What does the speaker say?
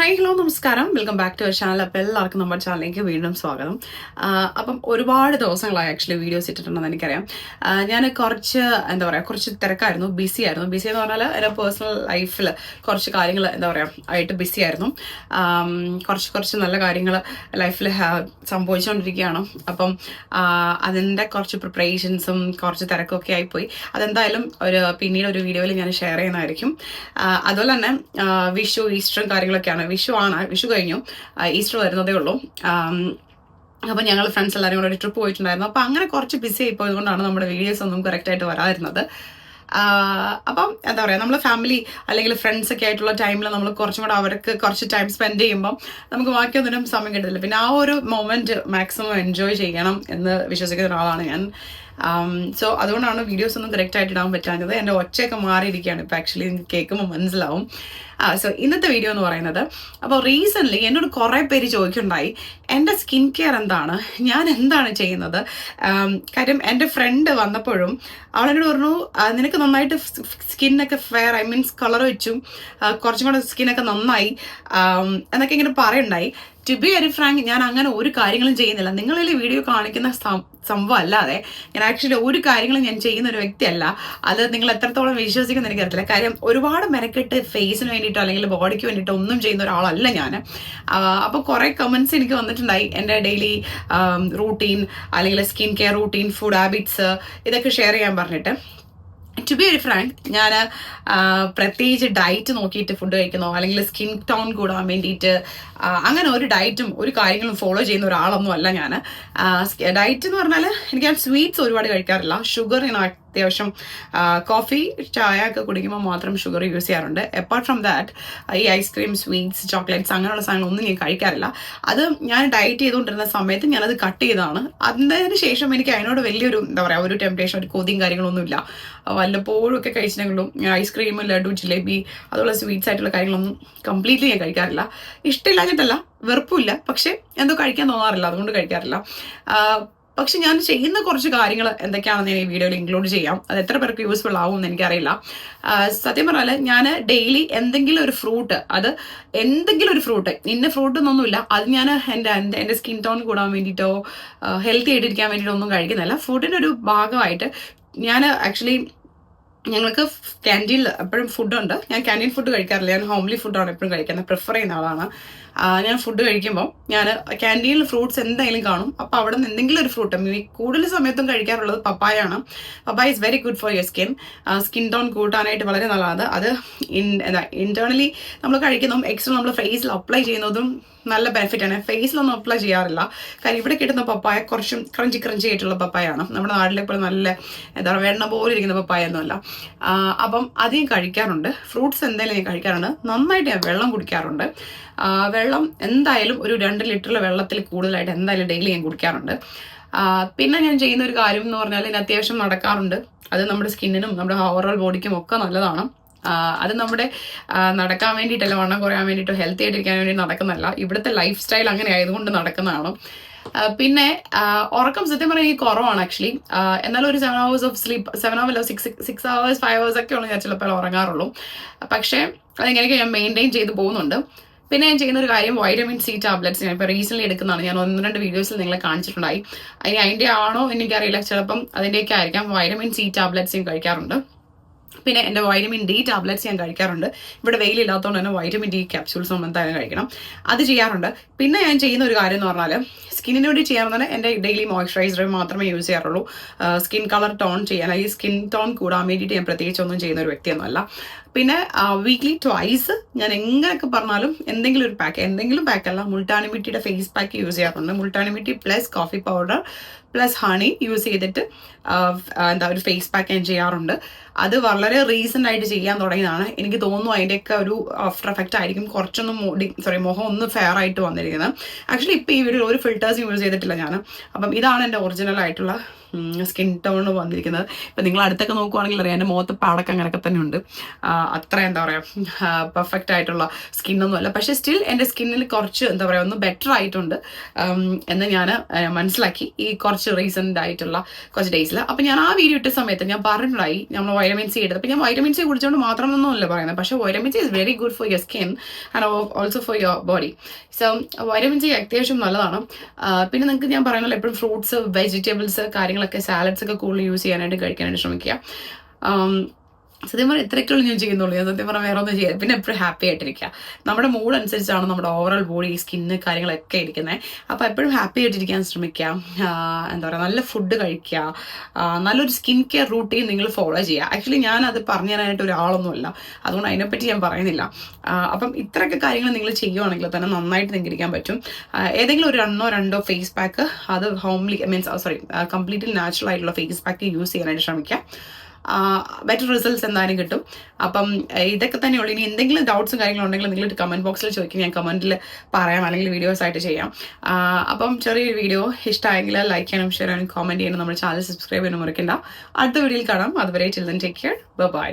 Hi hello നമസ്കാരം, welcome back to our channel. അപ്പോൾ എല്ലാവർക്കും നമ്മുടെ ചാനലിലേക്ക് വീണ്ടും സ്വാഗതം. അപ്പം ഒരുപാട് ദിവസങ്ങളായി ആക്ച്വലി വീഡിയോസ് ഇട്ടിട്ടുണ്ടെന്ന് എനിക്കറിയാം. ഞാൻ കുറച്ച് തിരക്കായിരുന്നു, ബിസി എന്ന് പറഞ്ഞാൽ എൻ്റെ പേഴ്സണൽ ലൈഫിൽ കുറച്ച് കാര്യങ്ങൾ ആയിട്ട് ബിസി ആയിരുന്നു. കുറച്ച് നല്ല കാര്യങ്ങൾ ലൈഫിൽ സംഭവിച്ചുകൊണ്ടിരിക്കുകയാണ്. അപ്പം അതിൻ്റെ കുറച്ച് പ്രിപ്പറേഷൻസും കുറച്ച് തിരക്കൊക്കെ ആയിപ്പോയി. അതെന്തായാലും പിന്നീട് ഒരു വീഡിയോയിൽ ഞാൻ ഷെയർ ചെയ്യുന്നതായിരിക്കും. അതുപോലെ തന്നെ വിഷു, ഈസ്റ്ററും കാര്യങ്ങളൊക്കെയാണ്. വിഷു കഴിഞ്ഞു, ഈസ്റ്റർ വരുന്നതേ ഉള്ളൂ. അപ്പം ഞങ്ങൾ ഫ്രണ്ട്സ് എല്ലാവരും കൂടെ ഒരു ട്രിപ്പ് പോയിട്ടുണ്ടായിരുന്നു. അപ്പം അങ്ങനെ കുറച്ച് ബിസി ആയിപ്പോയത് കൊണ്ടാണ് നമ്മുടെ വീഡിയോസ് ഒന്നും കറക്റ്റായിട്ട് വരാതിരുന്നത്. അപ്പം നമ്മൾ ഫാമിലി അല്ലെങ്കിൽ ഫ്രണ്ട്സ് ഒക്കെ ആയിട്ടുള്ള ടൈമിൽ നമ്മൾ കുറച്ചും കൂടെ അവർക്ക് കുറച്ച് ടൈം സ്പെൻഡ് ചെയ്യുമ്പം നമുക്ക് ബാക്കിയൊന്നിനും സമയം കിട്ടില്ല. പിന്നെ ആ ഒരു മൊമെന്റ് മാക്സിമം എൻജോയ് ചെയ്യണം എന്ന് വിശ്വസിക്കുന്ന ഒരാളാണ് ഞാൻ. സോ അതുകൊണ്ടാണ് വീഡിയോസ് ഒന്നും കറക്റ്റായിട്ട് ഇടാൻ പറ്റാഞ്ഞത്. എൻ്റെ ഒച്ചയൊക്കെ മാറിയിരിക്കുകയാണ് ഇപ്പോൾ, ആക്ച്വലി നിങ്ങൾക്ക് കേൾക്കുമ്പോൾ മനസ്സിലാവും. സോ ഇന്നത്തെ വീഡിയോ എന്ന് പറയുന്നത്, അപ്പോൾ റീസെൻ്റ്ലി എന്നോട് കുറേ പേര് ചോദിക്കുന്നുണ്ടായി എൻ്റെ സ്കിൻ കെയർ എന്താണ്, ഞാൻ എന്താണ് ചെയ്യുന്നത്. കാര്യം എൻ്റെ ഫ്രണ്ട് വന്നപ്പോഴും അവളെന്നോട് പറഞ്ഞു, നിനക്ക് നന്നായിട്ട് സ്കിന്നൊക്കെ ഫെയർ, കളർ വെച്ചു, കുറച്ചും കൂടെ സ്കിന്നൊക്കെ നന്നായി എന്നൊക്കെ ഇങ്ങനെ പറയുണ്ടായി. ടു ബി വെരി ഫ്രാങ്ക്, ഞാൻ അങ്ങനെ ഒരു കാര്യങ്ങളും ചെയ്യുന്നില്ല. നിങ്ങളിൽ വീഡിയോ കാണിക്കുന്ന സംഭവം അല്ലാതെ ഞാൻ ആക്ച്വലി ഒരു കാര്യങ്ങളും ഞാൻ ചെയ്യുന്ന ഒരു വ്യക്തിയല്ല. അത് നിങ്ങൾ എത്രത്തോളം വിശ്വസിക്കുന്ന എനിക്കറിയില്ല. കാര്യം ഒരുപാട് മെനക്കെട്ട് ഫേസിന് വേണ്ടിയിട്ടോ അല്ലെങ്കിൽ ബോഡിക്ക് വേണ്ടിയിട്ടോ ഒന്നും ചെയ്യുന്ന ഒരാളല്ല ഞാൻ. അപ്പോൾ കുറേ കമൻസ് എനിക്ക് വന്നിട്ടുണ്ടായി എൻ്റെ ഡെയിലി റൂട്ടീൻ അല്ലെങ്കിൽ skin care routine, food habits ഇതൊക്കെ ഷെയർ ചെയ്യാൻ പറഞ്ഞിട്ട്. ടു ബി വെരി ഫ്രാങ്ക്, ഞാൻ പ്രത്യേകിച്ച് ഡയറ്റ് നോക്കിയിട്ട് ഫുഡ് കഴിക്കുന്നോ അല്ലെങ്കിൽ സ്കിൻ ടോൺ കൂടാൻ വേണ്ടിയിട്ട് അങ്ങനെ ഒരു ഡയറ്റും ഒരു കാര്യങ്ങളും ഫോളോ ചെയ്യുന്ന ഒരാളൊന്നും അല്ല ഞാൻ. ഡയറ്റ് എന്ന് പറഞ്ഞാൽ ഞാൻ സ്വീറ്റ്സ് ഒരുപാട് കഴിക്കാറില്ല. ഷുഗർ ഞാൻ അത്യാവശ്യം കോഫി, ചായ ഒക്കെ കുടിക്കുമ്പോൾ മാത്രം ഷുഗർ യൂസ് ചെയ്യാറുണ്ട്. അപ്പാർട്ട് ഫ്രം ദാറ്റ് ഈ ഐസ്ക്രീം, സ്വീറ്റ്സ്, ചോക്ലേറ്റ്സ് അങ്ങനെയുള്ള സാധനങ്ങളൊന്നും ഞാൻ കഴിക്കാറില്ല. അത് ഞാൻ ഡയറ്റ് ചെയ്തുകൊണ്ടിരുന്ന സമയത്ത് ഞാനത് കട്ട് ചെയ്തതാണ്. അതിന് ശേഷം എനിക്ക് അതിനോട് വലിയൊരു ഒരു ടെംപ്ടേഷൻ, ഒരു കൊതിയും കാര്യങ്ങളൊന്നുമില്ല. വല്ലപ്പോഴും ഒക്കെ കഴിച്ചിട്ടുണ്ടെങ്കിലും ഐസ്ക്രീം, ലഡു, ജിലേബി അതുള്ള സ്വീറ്റ്സ് ആയിട്ടുള്ള കാര്യങ്ങളൊന്നും കംപ്ലീറ്റ്ലി ഞാൻ കഴിക്കാറില്ല. ഇഷ്ടമില്ലാഞ്ഞിട്ടല്ല, വെറുപ്പില്ല, പക്ഷെ എന്തോ കഴിക്കാൻ തോന്നാറില്ല, അതുകൊണ്ട് കഴിക്കാറില്ല. പക്ഷെ ഞാൻ ചെയ്യുന്ന കുറച്ച് കാര്യങ്ങൾ എന്തൊക്കെയാണെന്ന് ഞാൻ ഈ വീഡിയോയിൽ ഇൻക്ലൂഡ് ചെയ്യാം. അത് എത്ര പേർക്ക് യൂസ്ഫുൾ ആവും എന്ന് എനിക്കറിയില്ല. സത്യം പറഞ്ഞാൽ ഞാൻ ഡെയിലി എന്തെങ്കിലും ഒരു ഫ്രൂട്ട്, ഇന്ന ഫ്രൂട്ട് എന്നൊന്നുമില്ല, അത് ഞാൻ എൻ്റെ സ്കിൻ ടോൺ കൂടാൻ വേണ്ടിയിട്ടോ ഹെൽത്തി ആയിട്ടിരിക്കാൻ വേണ്ടിയിട്ടോ ഒന്നും കഴിക്കുന്നില്ല. ഫുഡിൻ്റെ ഒരു ഭാഗമായിട്ട് ഞാൻ ആക്ച്വലി ഞങ്ങൾക്ക് ക്യാൻറ്റീനിൽ എപ്പോഴും ഫുഡുണ്ട്. ഞാൻ ക്യാൻറ്റീൻ ഫുഡ് കഴിക്കാറില്ല, ഞാൻ ഹോംലി ഫുഡാണ് എപ്പോഴും കഴിക്കുന്നത്, പ്രിഫർ ചെയ്യുന്ന ആളാണ്. ഞാൻ ഫുഡ് കഴിക്കുമ്പോൾ ഞാൻ ക്യാൻറ്റീനിൽ ഫ്രൂട്ട്സ് എന്തായാലും കാണും. അപ്പോൾ അവിടെ നിന്ന് എന്തെങ്കിലും ഒരു ഫ്രൂട്ട്, കൂടുതൽ സമയത്തും കഴിക്കാറുള്ളത് പപ്പായാണ്. Papaya is very good for your skin tone കൂട്ടാനായിട്ട് വളരെ നല്ലതാണ്. അത് ഇന്റേണലി നമ്മൾ കഴിക്കുന്നതും എക്സ്ട്രാ നമ്മൾ ഫേസിൽ അപ്ലൈ ചെയ്യുന്നതും നല്ല ബെനിഫിറ്റാണ്. ഫേസിലൊന്നും അപ്ലൈ ചെയ്യാറില്ല, കാരണം ഇവിടെ കിട്ടുന്ന പപ്പായ കുറച്ചും ക്രഞ്ചി ആയിട്ടുള്ള പപ്പായാണ്. നമ്മുടെ നാട്ടിലെപ്പോഴും നല്ല വെണ്ണ പോലെ ഇരിക്കുന്ന പപ്പായ ഒന്നുമല്ല. അപ്പം അധികം കഴിക്കാറുണ്ട്. ഫ്രൂട്ട്സ് എന്തായാലും ഞാൻ കഴിക്കാറുണ്ട്. നന്നായിട്ട് ഞാൻ വെള്ളം കുടിക്കാറുണ്ട്. വെള്ളം എന്തായാലും ഒരു 2 ലിറ്റർ വെള്ളത്തിൽ കൂടുതലായിട്ട് എന്തായാലും ഡെയിലി ഞാൻ കുടിക്കാറുണ്ട്. പിന്നെ ഞാൻ ചെയ്യുന്ന ഒരു കാര്യം എന്ന് പറഞ്ഞാൽ ഞാൻ അത്യാവശ്യം നടക്കാറുണ്ട്. അത് നമ്മുടെ സ്കിന്നിനും നമ്മുടെ ഓവറോൾ ബോഡിക്കും ഒക്കെ നല്ലതാണ്. അത് നമ്മുടെ നടക്കാൻ വേണ്ടിയിട്ടല്ല, വണ്ണം കുറയാൻ വേണ്ടിയിട്ടോ ഹെൽത്തി ആയിട്ടിരിക്കാൻ വേണ്ടി നടക്കുന്നതല്ല. ഇവിടുത്തെ ലൈഫ് സ്റ്റൈൽ അങ്ങനെ ആയതുകൊണ്ട് നടക്കുന്നതാണ്. പിന്നെ ഉറക്കം സത്യം പറഞ്ഞാൽ എനിക്ക് കുറവാണ് ആക്ച്വലി. എന്നാലും ഒരു 7 hours of sleep, 7 hours 6 hours 5 hours ഒക്കെ ഉള്ളൂ ഞാൻ ചിലപ്പോൾ ഉറങ്ങാറുള്ളൂ. പക്ഷേ അതെങ്ങനെയൊക്കെ ഞാൻ മെയിൻറ്റെയിൻ ചെയ്ത് പോകുന്നുണ്ട്. പിന്നെ ഞാൻ ചെയ്യുന്ന ഒരു കാര്യം, വൈറ്റമിൻ സി ടാബ്ലറ്റ്സ് ഞാൻ ഇപ്പോൾ റീസെൻ്റ്ലി എടുക്കുന്നതാണ്. ഞാൻ 1-2 വീഡിയോസിൽ നിങ്ങളെ കാണിച്ചിട്ടുണ്ടായി. അതിൻ്റെ ആണോ എനിക്കറിയില്ല, ചിലപ്പം അതിൻ്റെയൊക്കെ ആയിരിക്കാം. വൈറ്റമിൻ സി ടാബ്ലറ്റ്സ് ഞാൻ കഴിക്കാറുണ്ട്. പിന്നെ എൻ്റെ വൈറ്റമിൻ ഡി ടാബ്ലറ്റ്സ് ഞാൻ കഴിക്കാറുണ്ട്. ഇവിടെ വെയിലില്ലാത്തതുകൊണ്ട് തന്നെ വൈറ്റമിൻ ഡി ക്യാപ്സ്യൂൾസ് എന്തായാലും കഴിക്കണം, അത് ചെയ്യാറുണ്ട്. പിന്നെ ഞാൻ ചെയ്യുന്ന ഒരു കാര്യം എന്ന് പറഞ്ഞാൽ, സ്കിന്നിന് വേണ്ടി ചെയ്യാറുണ്ട് എൻ്റെ ഡെയിലി മോയ്സ്ചറൈസർ മാത്രമേ യൂസ് ചെയ്യാറുള്ളൂ. സ്കിൻ കളർ ടോൺ ചെയ്യാൻ, ഈ സ്കിൻ ടോൺ കൂടാൻ വേണ്ടിയിട്ട് ഞാൻ പ്രത്യേകിച്ച് ഒന്നും ചെയ്യുന്ന ഒരു വ്യക്തിയൊന്നുമല്ല. പിന്നെ വീക്ക്ലി ട്വൈസ് ഞാൻ എങ്ങനെയൊക്കെ പറഞ്ഞാലും എന്തെങ്കിലും പാക്കല്ല, മുൾട്ടാനിമിറ്റിയുടെ ഫേസ് പാക്ക് യൂസ് ചെയ്യാറുണ്ട്. Multani mitti plus coffee powder plus honey use ചെയ്തിട്ട് ഒരു ഫേസ് പാക്ക് ഞാൻ ചെയ്യാറുണ്ട്. അത് വളരെ റീസെൻ്റ് ആയിട്ട് ചെയ്യാൻ തുടങ്ങിയതാണ്. എനിക്ക് തോന്നുന്നു അതിൻ്റെയൊക്കെ ഒരു ആഫ്റ്റർ എഫക്റ്റ് ആയിരിക്കും കുറച്ചൊന്നും മുഖം ഒന്ന് ഫെയർ ആയിട്ട് വന്നിരിക്കുന്നത്. ആക്ച്വലി ഇപ്പോൾ ഈ വീഡിയോയിൽ ഒരു ഫിൽറ്റേഴ്സ് യൂസ് ചെയ്തിട്ടില്ല ഞാൻ. അപ്പം ഇതാണ് എൻ്റെ ഒറിജിനൽ ആയിട്ടുള്ള സ്കിൻ ടോൺ വന്നിരിക്കുന്നത്. ഇപ്പം നിങ്ങൾ അടുത്തൊക്കെ നോക്കുവാണെങ്കിൽ അറിയാം, എൻ്റെ മുഖത്ത് പാടൊക്കെ അങ്ങനെയൊക്കെ തന്നെ ഉണ്ട്. അത്ര എന്താ പറയുക പെർഫെക്റ്റ് ആയിട്ടുള്ള സ്കിന്നൊന്നുമല്ല. പക്ഷേ സ്റ്റിൽ എൻ്റെ സ്കിന്നിൽ കുറച്ച് എന്താ പറയുക ഒന്ന് ബെറ്റർ ആയിട്ടുണ്ട് എന്ന് ഞാൻ മനസ്സിലാക്കി ഈ കുറച്ച് റീസെൻ്റ് ആയിട്ടുള്ള കുറച്ച് ഡേയ്സിൽ. അപ്പോൾ ഞാൻ ആ വീഡിയോ ഇട്ട സമയത്ത് ഞാൻ പറഞ്ഞിട്ടുണ്ടായി നമ്മൾ വൈറ്റമിൻ സി എടുത്തത്. അപ്പോൾ ഞാൻ വൈറ്റമിൻ സി കുടിച്ചുകൊണ്ട് മാത്രമൊന്നുമല്ല പറയുന്നത്, പക്ഷേ vitamin C is very good for your skin and also for your body. So vitamin C അത്യാവശ്യം നല്ലതാണ്. പിന്നെ നിങ്ങൾക്ക് ഞാൻ പറയുന്നത് എപ്പോഴും ഫ്രൂട്ട്സ്, വെജിറ്റബിൾസ്, കാര്യങ്ങളൊക്കെ, സാലഡ്സ് ഒക്കെ കൂടുതൽ യൂസ് ചെയ്യാനായിട്ട് കഴിക്കാനായിട്ട് ശ്രമിക്കുക. സത്യം പറഞ്ഞാൽ ഇത്രയൊക്കെയുള്ളൂ ഞാൻ ചെയ്യുന്നുള്ളൂ. ഞാൻ സത്യം പറഞ്ഞാൽ വേറെ ഒന്നും ചെയ്യാം. പിന്നെ എപ്പോഴും ഹാപ്പി ആയിട്ടിരിക്കുക. നമ്മുടെ മൂഡ് അനുസരിച്ചാണ് നമ്മുടെ ഓവറോൾ ബോഡി, സ്കിന്ന്, കാര്യങ്ങളൊക്കെ ഇരിക്കുന്നത്. അപ്പോൾ എപ്പോഴും ഹാപ്പി ആയിട്ടിരിക്കാൻ ശ്രമിക്കുക. എന്താ പറയുക, നല്ല ഫുഡ് കഴിക്കുക, നല്ലൊരു സ്കിൻ കെയർ റൂട്ടീൻ നിങ്ങൾ ഫോളോ ചെയ്യുക. ആക്ച്വലി ഞാനത് പറഞ്ഞു തരാനായിട്ട് ഒരാളൊന്നുമല്ല, അതുകൊണ്ട് അതിനെപ്പറ്റി ഞാൻ പറയുന്നില്ല. അപ്പം ഇത്രയൊക്കെ കാര്യങ്ങൾ നിങ്ങൾ ചെയ്യുവാണെങ്കിൽ തന്നെ നന്നായിട്ട് നിങ്ങൾക്ക് ഇരിക്കാൻ പറ്റും. ഏതെങ്കിലും ഒരു 1-2 ഫേസ് പാക്ക്, അത് ഹോംലി കംപ്ലീറ്റ്ലി നാച്ചുറൽ ആയിട്ടുള്ള ഫേസ് പാക്ക് യൂസ് ചെയ്യാനായിട്ട് ശ്രമിക്കുക. ബെറ്റർ റിസൾട്ട്സ് എന്തായാലും കിട്ടും. അപ്പം ഇതൊക്കെ തന്നെയുള്ളൂ. ഇനി എന്തെങ്കിലും ഡൗട്ട്സും കാര്യങ്ങളും ഉണ്ടെങ്കിൽ നിങ്ങൾ കമൻറ്റ് ബോക്സിൽ ചോദിക്കും, ഞാൻ കമൻറ്റിൽ പറയാം, അല്ലെങ്കിൽ വീഡിയോസ് ആയിട്ട് ചെയ്യാം. അപ്പം ചെറിയൊരു വീഡിയോ ഇഷ്ടമായെങ്കിൽ ലൈക്ക് ചെയ്യാനും ഷെയർ ചെയ്യാനും കമൻറ്റ് ചെയ്യാനും നമ്മുടെ ചാനൽ സബ്സ്ക്രൈബ് ചെയ്യാനും മറക്കണ്ട. അടുത്ത വീഡിയോയിൽ കാണാം. അതുവരെ ചിൽഡ്രൻ ടേക്ക് കെയർ. ബൈ.